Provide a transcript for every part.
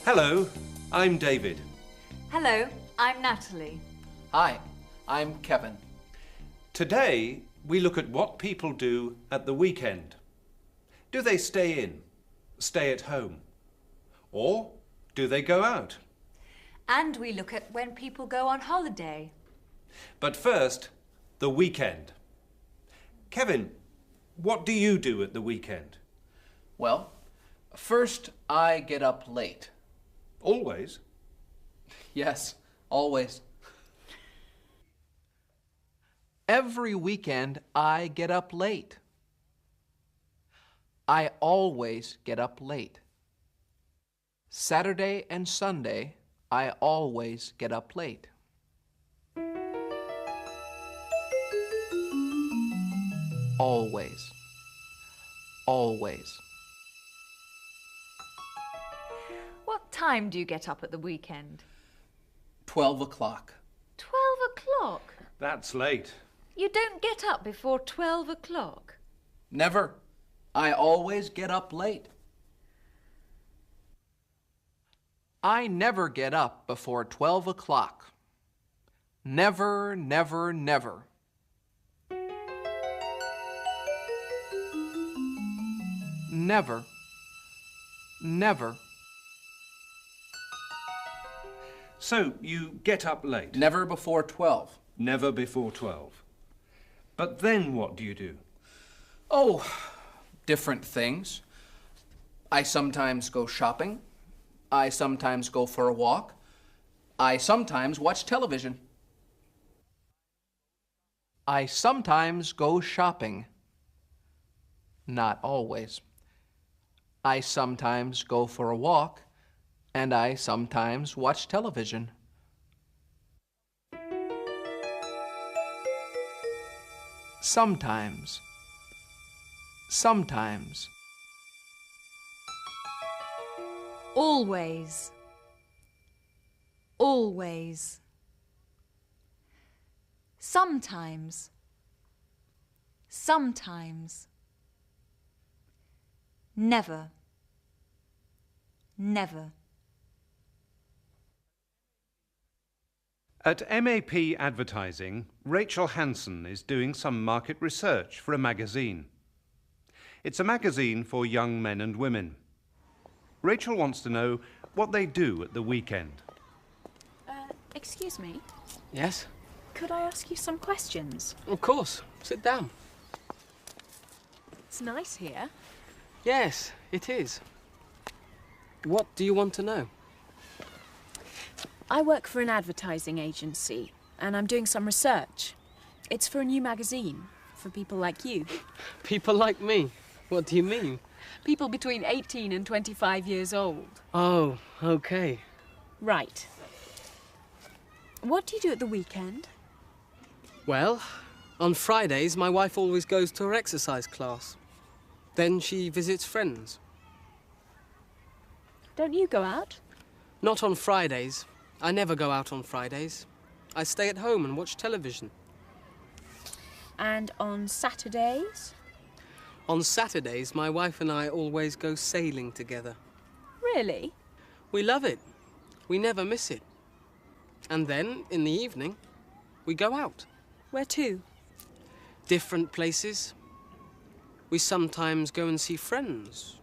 Hello, I'm David. Hello, I'm Natalie. Hi, I'm Kevin. Today, we look at what people do at the weekend. Do they stay in, stay at home? Or do they go out? And we look at when people go on holiday. But first, the weekend. Kevin, what do you do at the weekend? Well, first I get up late. Always? Yes, always. Every weekend I get up late. I always get up late. Saturday and Sunday, I always get up late. Always. Always. What time do you get up at the weekend? 12 o'clock. 12 o'clock? That's late. You don't get up before 12 o'clock? Never. I always get up late. I never get up before 12 o'clock. Never, never, never. Never, never. So, you get up late? Never before 12. Never before 12. But then what do you do? Oh, different things. I sometimes go shopping. I sometimes go for a walk. I sometimes watch television. I sometimes go shopping. Not always. I sometimes go for a walk, and I sometimes watch television. Sometimes. Sometimes. Always. Always. Sometimes. Sometimes. Never. Never. At MAP Advertising, Rachel Hanson is doing some market research for a magazine. It's a magazine for young men and women. Rachel wants to know what they do at the weekend. Excuse me, Yes? could I ask you some questions? Of course. Sit down. It's nice here. Yes, it is. What do you want to know? I work for an advertising agency, and I'm doing some research. It's for a new magazine, for people like you. People like me? What do you mean? People between 18 and 25 years old. Oh, okay. Right. What do you do at the weekend? Well, on Fridays, my wife always goes to her exercise class. Then she visits friends. Don't you go out? Not on Fridays. I never go out on Fridays. I stay at home and watch television. And on Saturdays? On Saturdays, my wife and I always go sailing together. Really? We love it. We never miss it. And then, in the evening, we go out. Where to? Different places. We sometimes go and see friends.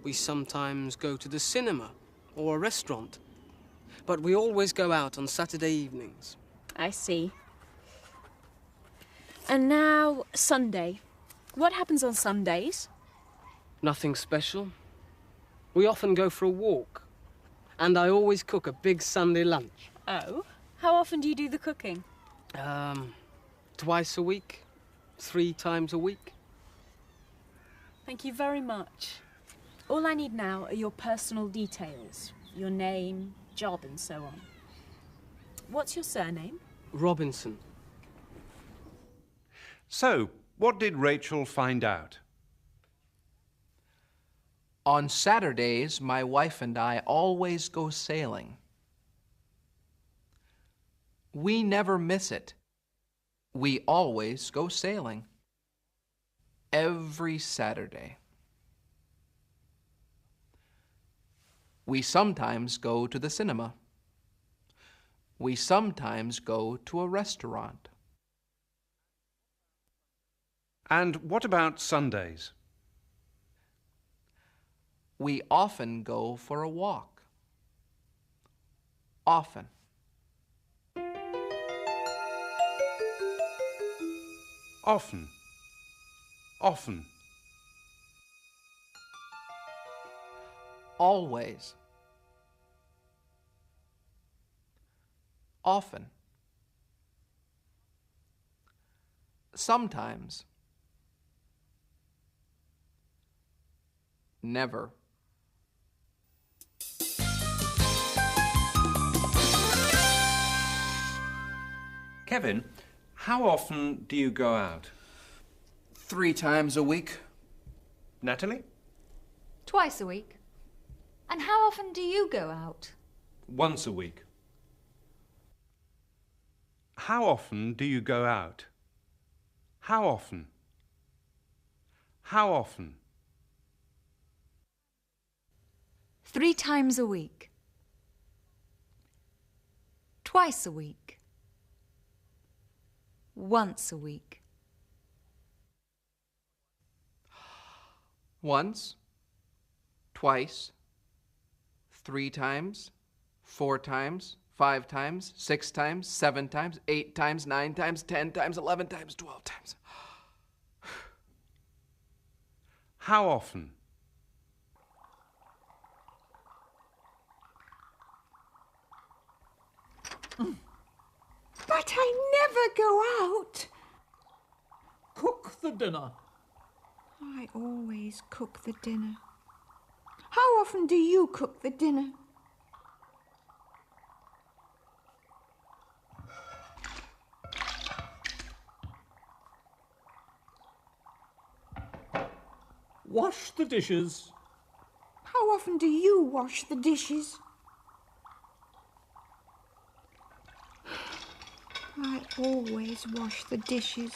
We sometimes go to the cinema or a restaurant. But we always go out on Saturday evenings. I see. And now, Sunday. What happens on Sundays? Nothing special. We often go for a walk. And I always cook a big Sunday lunch. Oh? How often do you do the cooking? Twice a week. 3 times a week. Thank you very much. All I need now are your personal details. Your name, job, and so on. What's your surname? Robinson. So, what did Rachel find out? On Saturdays, my wife and I always go sailing. We never miss it. We always go sailing. Every Saturday. We sometimes go to the cinema. We sometimes go to a restaurant. And what about Sundays? We often go for a walk. Often. Often. Often. Always. Often. Sometimes. Never. Kevin, how often do you go out? 3 times a week. Natalie? Twice a week. And how often do you go out? Once a week. How often do you go out? How often? How often? 3 times a week. Twice a week. Once a week. Once. Twice. 3 times. 4 times. 5 times. 6 times. 7 times. 8 times. 9 times. 10 times. 11 times. 12 times. How often? But I never go out. Cook the dinner. I always cook the dinner. How often do you cook the dinner? Wash the dishes. How often do you wash the dishes? I always wash the dishes.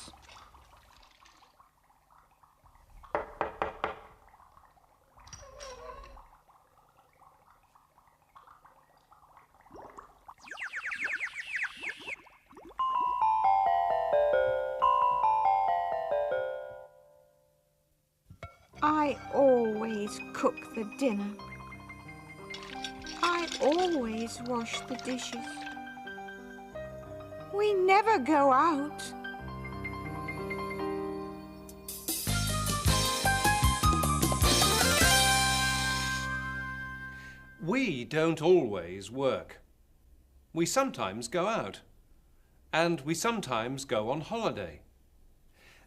I always cook the dinner. I always wash the dishes. We never go out. We don't always work. We sometimes go out. And we sometimes go on holiday.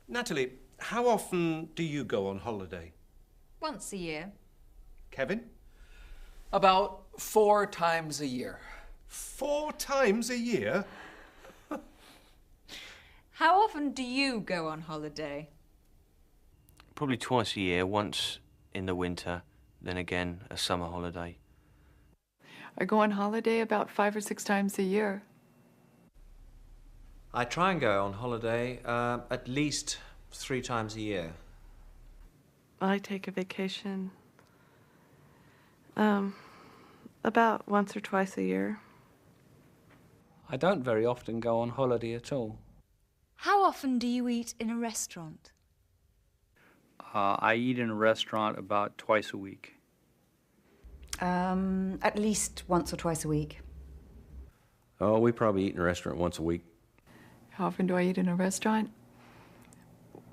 Natalie, how often do you go on holiday? Once a year. Kevin? About 4 times a year. 4 times a year? How often do you go on holiday? Probably twice a year, once in the winter, then again a summer holiday. I go on holiday about 5 or 6 times a year. I try and go on holiday at least 3 times a year. I take a vacation about once or twice a year. I don't very often go on holiday at all. How often do you eat in a restaurant? I eat in a restaurant about twice a week. At least once or twice a week. Oh, we probably eat in a restaurant once a week. How often do I eat in a restaurant?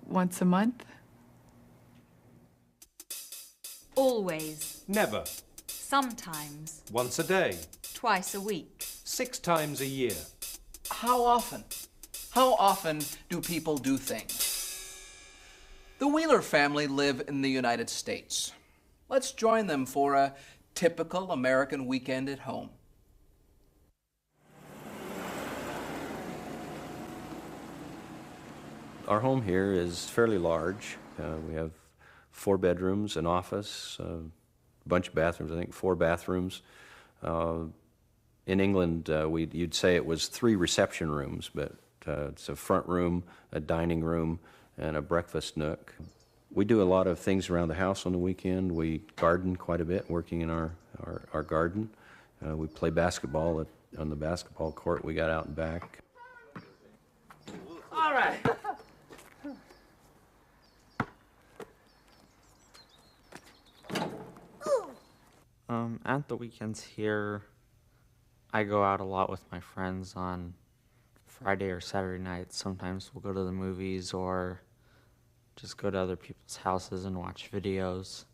Once a month? Always. Never. Sometimes. Once a day. Twice a week. 6 times a year. How often? How often do people do things? The Wheeler family live in the United States. Let's join them for a typical American weekend at home. Our home here is fairly large. We have 4 bedrooms, an office, a bunch of bathrooms, I think 4 bathrooms. In England, you'd say it was 3 reception rooms, but it's a front room, a dining room, and a breakfast nook. We do a lot of things around the house on the weekend. We garden quite a bit, working in our garden. We play basketball on the basketball court we got out and back. All right. At the weekends here, I go out a lot with my friends on Friday or Saturday nights. Sometimes we'll go to the movies or just go to other people's houses and watch videos.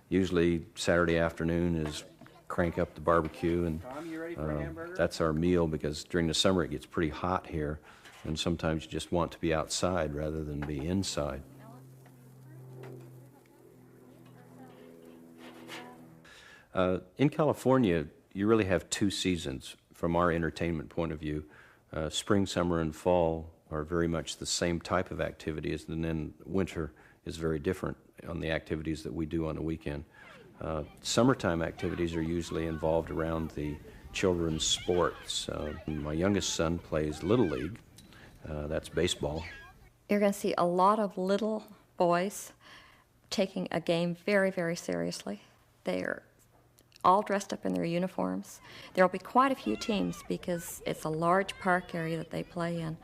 Usually Saturday afternoon is crank up the barbecue, and that's our meal, because during the summer it gets pretty hot here, and sometimes you just want to be outside rather than be inside. In California, you really have two seasons from our entertainment point of view. Spring, summer, and fall are very much the same type of activities, and then winter is very different on the activities that we do on the weekend. Summertime activities are usually involved around the children's sports. My youngest son plays Little League. That's baseball. You're going to see a lot of little boys taking a game very, very seriously. They're all dressed up in their uniforms. There will be quite a few teams because it's a large park area that they play in.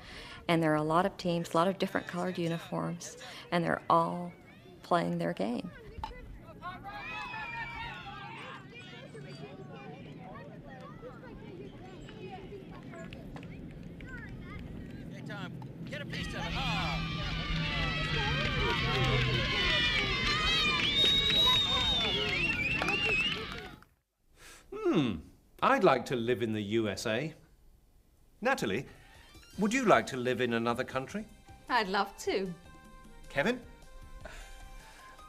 And there are a lot of teams, a lot of different colored uniforms, and they're all playing their game. Hey, Tom, get a piece of it. I'd like to live in the USA. Natalie, would you like to live in another country? I'd love to. Kevin?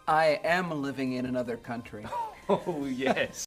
I am living in another country. Oh, yes.